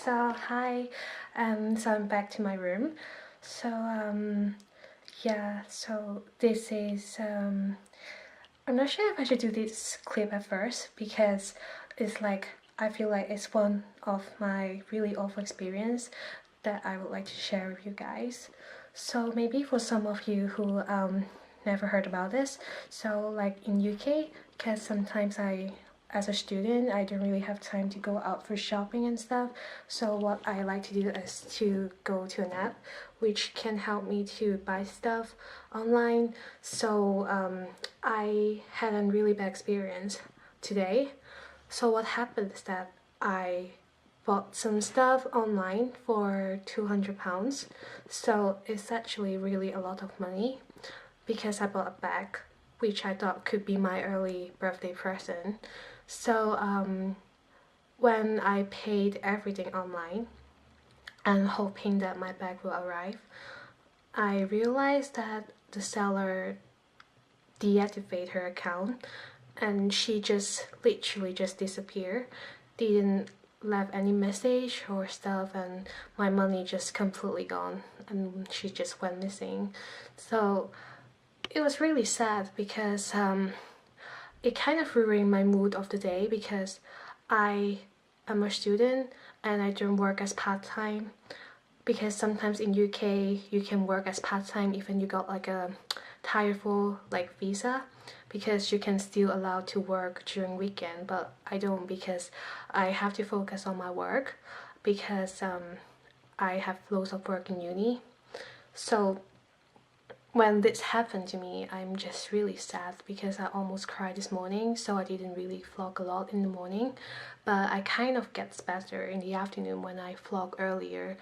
So hi, so I'm back to my room. So yeah, so this is I'm not sure if I should do this clip at first because it's like I feel like it's one of my really awful experience that I would like to share with you guys. So maybe for some of you who never heard about this, so like in UK, because sometimes as a student, I don't really have time to go out for shopping and stuff. So what I like to do is to go to an app which can help me to buy stuff online. So I had a really bad experience today. So what happened is that I bought some stuff online for £200. So it's actually really a lot of money because I bought a bag which I thought could be my early birthday present. So when I paid everything online and hoping that my bag will arrive, I realized that the seller deactivated her account and she just literally just disappeared, didn't left any message or stuff, and my money just completely gone and she just went missing. So it was really sad because it kind of ruined my mood of the day because I am a student and I don't work as part-time, because sometimes in UK you can work as part-time even you got like a tier 4 like visa, because you can still allowed to work during weekend, but I don't because I have to focus on my work because I have loads of work in uni. So when this happened to me, I'm just really sad because I almost cried this morning, so I didn't really vlog a lot in the morning, but I kind of gets better in the afternoon when I vlog earlier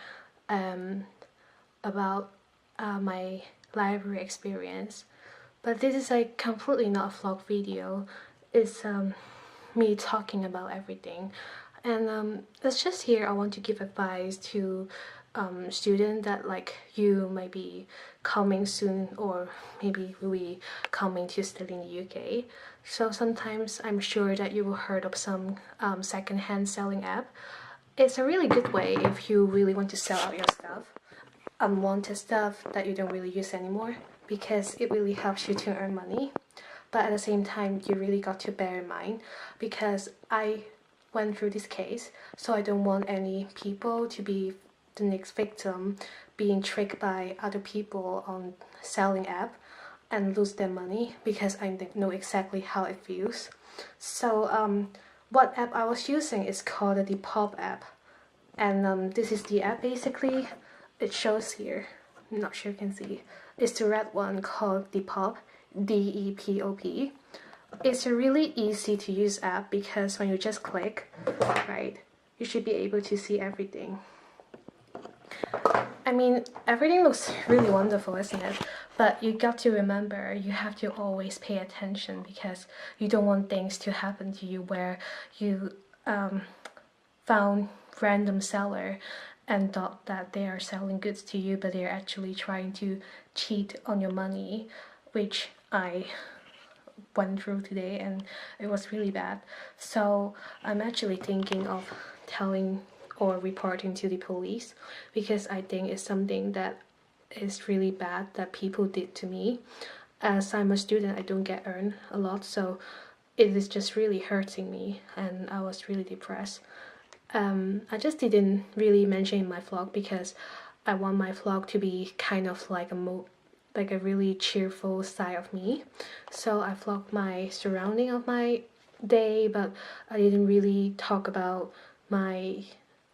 about my library experience. But this is like completely not a vlog video. It's me talking about everything. And it's just here I want to give advice to students that like you might be coming soon or maybe will be coming to study in the UK. So sometimes I'm sure that you will heard of some second-hand selling app. It's a really good way if you really want to sell out your stuff, unwanted stuff that you don't really use anymore, because it really helps you to earn money. But at the same time, you really got to bear in mind, because I went through this case, so I don't want any people to be the next victim, being tricked by other people on selling app and lose their money, because I know exactly how it feels. So what app I was using is called the Depop app, and this is the app. Basically it shows here, I'm not sure you can see, it's the red one called Depop, D-E-P-O-P. It's a really easy to use app because when you just click, right, you should be able to see everything. I mean, everything looks really wonderful, isn't it? But you got to remember, you have to always pay attention because you don't want things to happen to you where you found random seller and thought that they are selling goods to you, but they're actually trying to cheat on your money, which I went through today and it was really bad. So I'm actually thinking of telling or reporting to the police, because I think it's something that is really bad that people did to me. As I'm a student, I don't get earned a lot, so it is just really hurting me and I was really depressed. I just didn't really mention in my vlog because I want my vlog to be kind of like a really cheerful side of me. So I vlogged my surrounding of my day, but I didn't really talk about my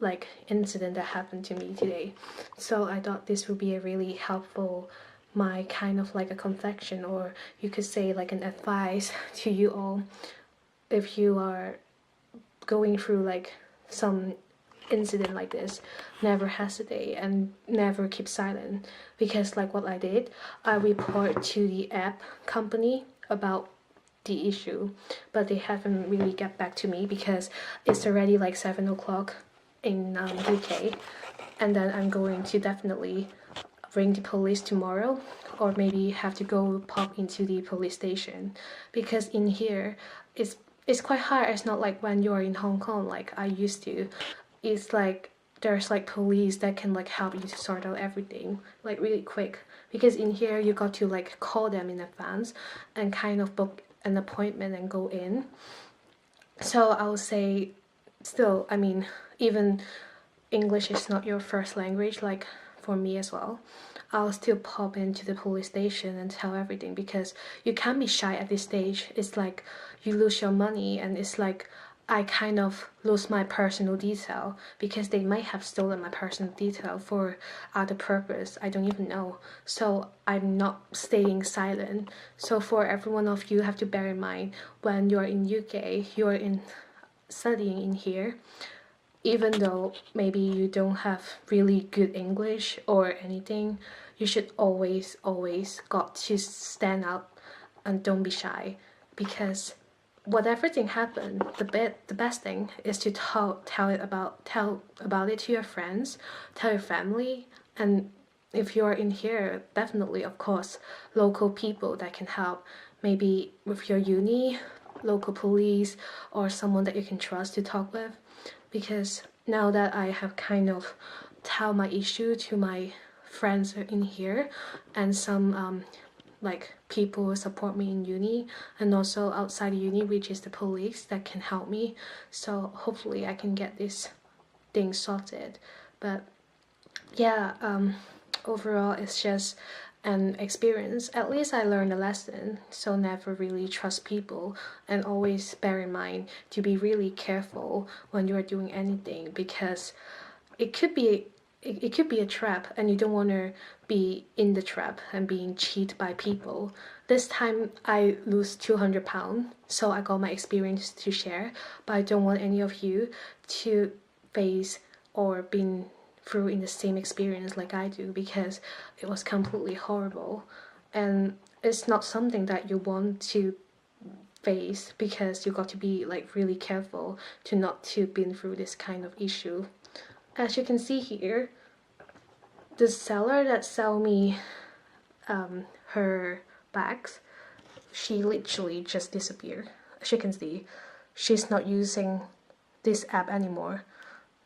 like incident that happened to me today. So I thought this would be a really helpful, my kind of like a confession, or you could say like an advice to you all if you are going through like some incident like this. Never hesitate and never keep silent, because like what I did, I report to the app company about the issue, but they haven't really get back to me because it's already like 7 o'clock in UK, and then I'm going to definitely ring the police tomorrow, or maybe have to go pop into the police station, because in here it's quite hard. It's not like when you're in Hong Kong like I used to. It's like there's like police that can like help you to sort out everything like really quick, because in here you got to like call them in advance and kind of book an appointment and go in. So I would say still, I mean, even English is not your first language, like for me as well, I'll still pop into the police station and tell everything, because you can't be shy at this stage. It's like you lose your money, and it's like I kind of lose my personal detail because they might have stolen my personal detail for other purpose. I don't even know. So I'm not staying silent. So for every one of you, have to bear in mind, when you're in UK, you're in studying in here, even though maybe you don't have really good English or anything, you should always got to stand up and don't be shy, because whatever thing happen, the best thing is to tell about it to your friends, tell your family, and if you're in here, definitely, of course, local people that can help, maybe with your uni, local police, or someone that you can trust to talk with. Because now that I have kind of tell my issue to my friends in here, and some like people who support me in uni and also outside uni, which is the police that can help me. So hopefully I can get this thing sorted. But yeah, overall it's just an experience. At least I learned a lesson, so never really trust people, and always bear in mind to be really careful when you are doing anything, because it could be it could be a trap, and you don't want to be in the trap and being cheated by people. This time I lose £200, so I got my experience to share, but I don't want any of you to face or been through in the same experience like I do, because it was completely horrible, and it's not something that you want to face, because you got to be like really careful to not to been through this kind of issue. As you can see here, the seller that sell me her bags, she literally just disappeared. As you can see, she's not using this app anymore.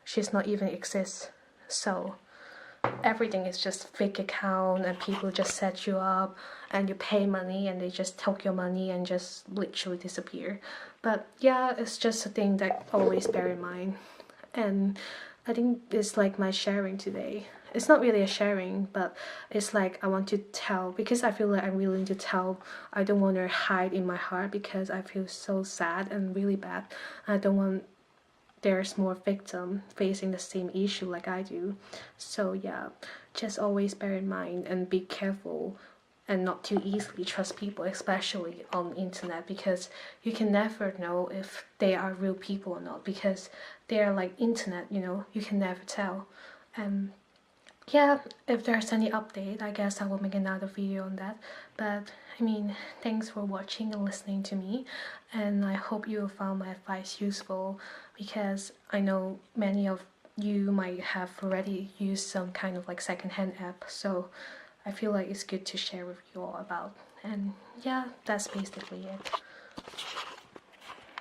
She's not even exist. So everything is just fake account, and people just set you up and you pay money and they just take your money and just literally disappear. But yeah, it's just a thing that always bear in mind. And I think it's like my sharing today. It's not really a sharing, but it's like I want to tell, because I feel like I'm willing to tell. I don't want to hide in my heart, because I feel so sad and really bad. I don't want there's more victim facing the same issue like I do. So yeah, just always bear in mind and be careful, and not too easily trust people, especially on internet, because you can never know if they are real people or not, because they are like internet, you know, you can never tell. And yeah, if there's any update, I guess I will make another video on that. But I mean, thanks for watching and listening to me, and I hope you found my advice useful, because I know many of you might have already used some kind of like secondhand app, so I feel like it's good to share with you all about. And yeah, that's basically it.